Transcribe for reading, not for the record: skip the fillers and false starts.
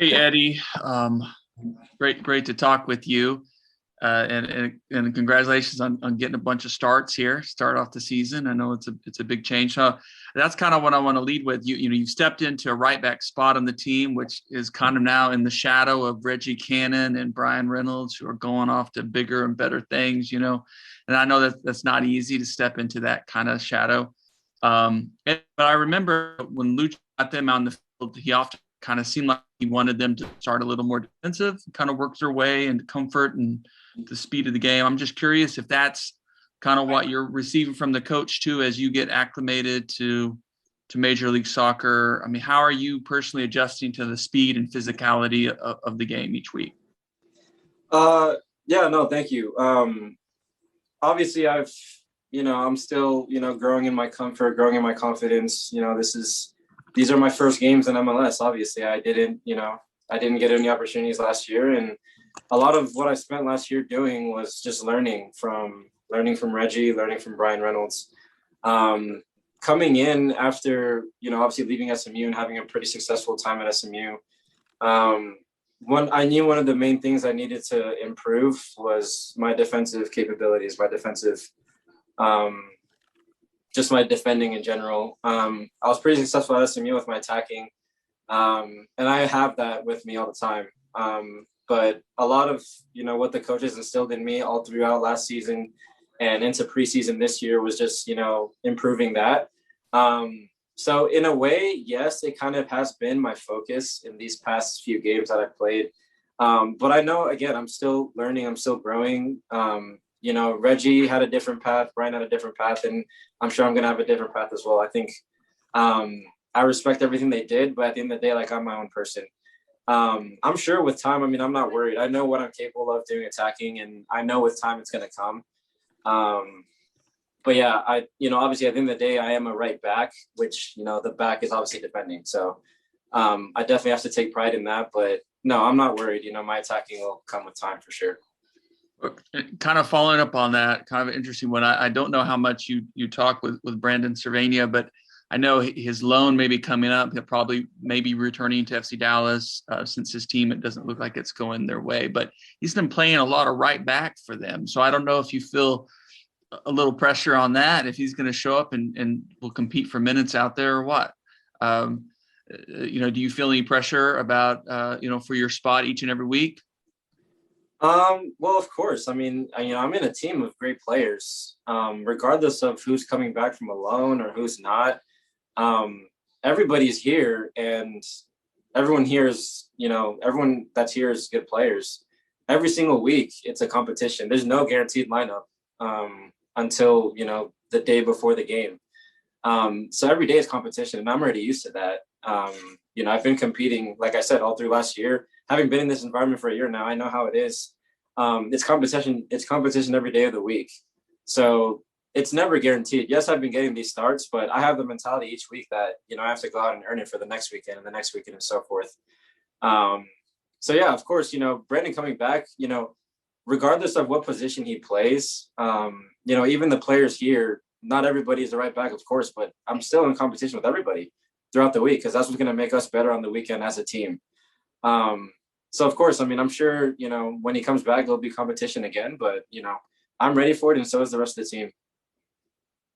Hey Eddie, great to talk with you, and congratulations on getting a bunch of starts here. Start off the season. I know it's a big change. So that's kind of what I want to lead with. You've stepped into a right back spot on the team, which is kind of now in the shadow of Reggie Cannon and Brian Reynolds, who are going off to bigger and better things. And I know that that's not easy to step into that kind of shadow. But I remember when Lucha got them on the field, he often kind of seemed like he wanted them to start a little more defensive, kind of work their way into comfort and the speed of the game. I'm just curious if that's kind of what you're receiving from the coach too, as you get acclimated to Major League Soccer. I mean, how are you personally adjusting to the speed and physicality of the game each week? Yeah, no, thank you. Obviously I'm still, growing in my comfort, growing in my confidence. These are my first games in MLS. Obviously, I didn't get any opportunities last year, and a lot of what I spent last year doing was just learning from Reggie, learning from Brian Reynolds. Coming in after, obviously leaving SMU and having a pretty successful time at SMU. I knew one of the main things I needed to improve was my defensive capabilities, just my defending in general. I was pretty successful at SMU with my attacking, and I have that with me all the time. But a lot of, what the coaches instilled in me all throughout last season and into preseason this year was just, improving that. So in a way, yes, it kind of has been my focus in these past few games that I've played. But I know, again, I'm still learning, I'm still growing. Reggie had a different path, Brian had a different path, and I'm sure I'm going to have a different path as well. I think I respect everything they did, but at the end of the day, I'm my own person. I'm sure with time, I'm not worried. I know what I'm capable of doing attacking, and I know with time it's going to come. But yeah, obviously at the end of the day, I am a right back, which, the back is obviously defending. So I definitely have to take pride in that. But no, I'm not worried. My attacking will come with time for sure. Kind of following up on that, kind of an interesting one. I don't know how much you talk with Brandon Cervania, but I know his loan may be coming up. He'll probably maybe returning to FC Dallas since his team, it doesn't look like it's going their way. But he's been playing a lot of right back for them. So I don't know if you feel a little pressure on that, if he's going to show up and will compete for minutes out there or what. Do you feel any pressure about, for your spot each and every week? Well, of course. I'm in a team of great players, regardless of who's coming back from a loan or who's not. Everybody's here, and everyone here is, everyone that's here is good players. Every single week, it's a competition. There's no guaranteed lineup until, the day before the game. So every day is competition, and I'm already used to that. I've been competing, like I said, all through last year. Having been in this environment for a year now, I know how it is. It's competition. It's competition every day of the week. So it's never guaranteed. Yes, I've been getting these starts, but I have the mentality each week that, I have to go out and earn it for the next weekend and the next weekend and so forth. So yeah, of course, Brandon coming back, regardless of what position he plays, even the players here, not everybody is the right back, of course, but I'm still in competition with everybody throughout the week because that's what's going to make us better on the weekend as a team. So of course, I'm sure, when he comes back, there'll be competition again, but, I'm ready for it. And so is the rest of the team.